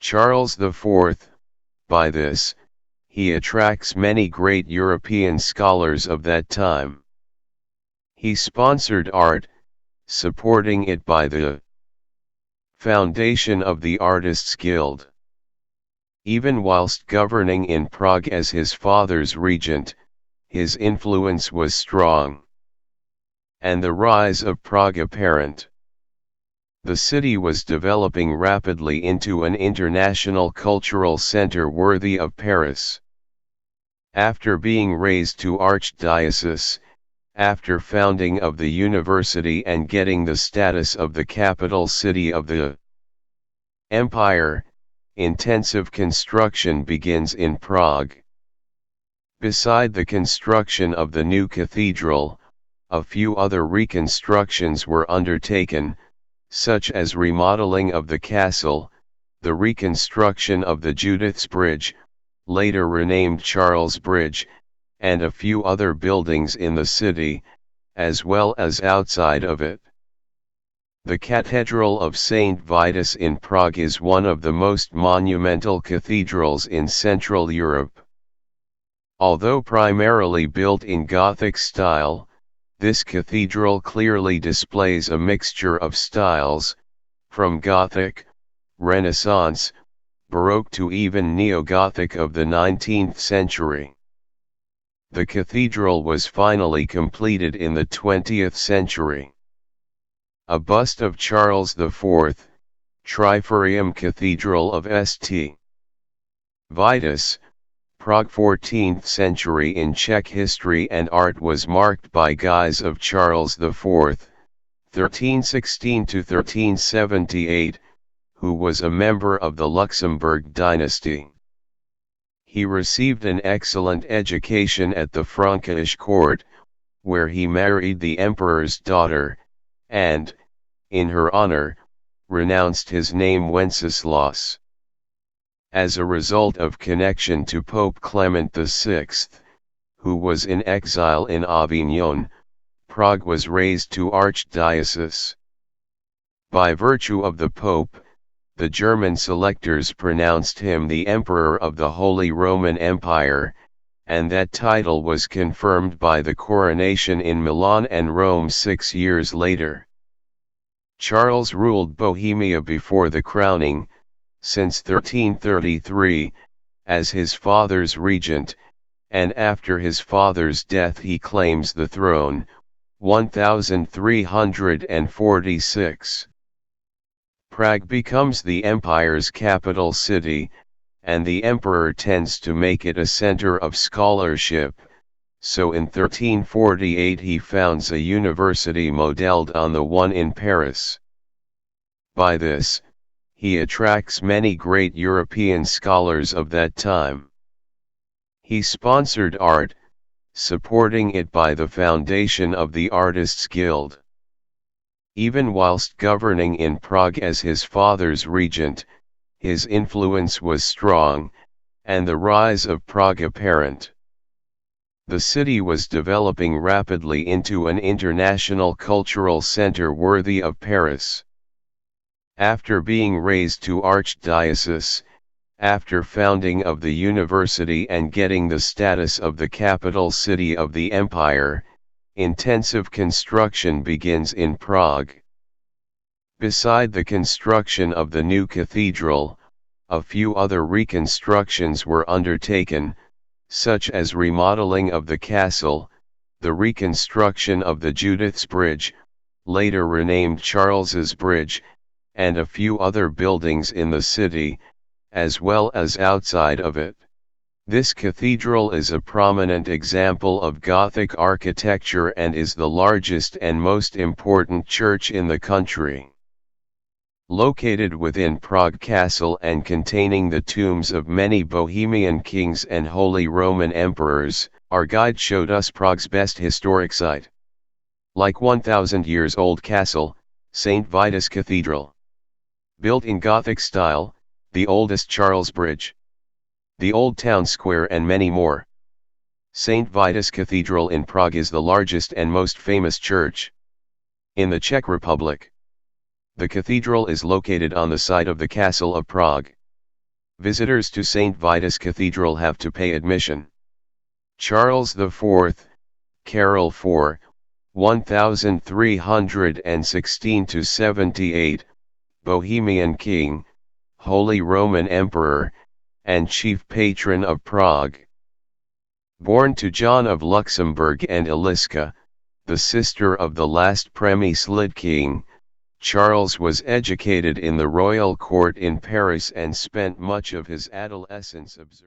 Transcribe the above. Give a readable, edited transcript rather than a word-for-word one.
Charles IV, by this, he attracts many great European scholars of that time. He sponsored art, supporting it by the foundation of the Artists' Guild. Even whilst governing in Prague as his father's regent, his influence was strong, and the rise of Prague apparent. The city was developing rapidly into an international cultural center worthy of Paris. After being raised to archdiocese, after founding of the university and getting the status of the capital city of the empire, intensive construction begins in Prague. Beside the construction of the new cathedral, a few other reconstructions were undertaken, such as remodeling of the castle, the reconstruction of the Judith's Bridge, later renamed Charles Bridge, and a few other buildings in the city, as well as outside of it. The Cathedral of St. Vitus in Prague is one of the most monumental cathedrals in Central Europe. Although primarily built in Gothic style, this cathedral clearly displays a mixture of styles, from Gothic, Renaissance, Baroque to even Neo-Gothic of the 19th century. The cathedral was finally completed in the 20th century. A bust of Charles IV, Triforium Cathedral of St. Vitus, Prague 14th century in Czech history and art was marked by Guise of Charles IV, 1316 to 1378, who was a member of the Luxembourg dynasty. He received an excellent education at the Frankish court, where he married the emperor's daughter, and, in her honor, renounced his name Wenceslaus. As a result of connection to Pope Clement VI, who was in exile in Avignon, Prague was raised to archdiocese. By virtue of the Pope, the German selectors pronounced him the Emperor of the Holy Roman Empire, and that title was confirmed by the coronation in Milan and Rome 6 years later. Charles ruled Bohemia before the crowning, since 1333, as his father's regent, and after his father's death he claims the throne, 1346. Prague becomes the empire's capital city, and the emperor tends to make it a center of scholarship, so in 1348 he founds a university modeled on the one in Paris. By this, he attracts many great European scholars of that time. He sponsored art, supporting it by the foundation of the Artists' Guild. Even whilst governing in Prague as his father's regent, his influence was strong, and the rise of Prague apparent. The city was developing rapidly into an international cultural center worthy of Paris. After being raised to archdiocese, after founding of the university and getting the status of the capital city of the empire, intensive construction begins in Prague. Beside the construction of the new cathedral, a few other reconstructions were undertaken, such as remodeling of the castle, the reconstruction of the Judith's Bridge, later renamed Charles's Bridge, and a few other buildings in the city, as well as outside of it. This cathedral is a prominent example of Gothic architecture and is the largest and most important church in the country. Located within Prague Castle and containing the tombs of many Bohemian kings and Holy Roman emperors, our guide showed us Prague's best historic site. Like 1,000-years-old castle, St. Vitus Cathedral. Built in Gothic style, the oldest Charles Bridge. The Old Town Square and many more. St. Vitus Cathedral in Prague is the largest and most famous church in the Czech Republic. The cathedral is located on the site of the Castle of Prague. Visitors to St. Vitus Cathedral have to pay admission. Charles IV, Carol IV, 1316–78, Bohemian King, Holy Roman Emperor, and chief patron of Prague. Born to John of Luxembourg and Eliska, the sister of the last Premysl king, Charles was educated in the royal court in Paris and spent much of his adolescence observing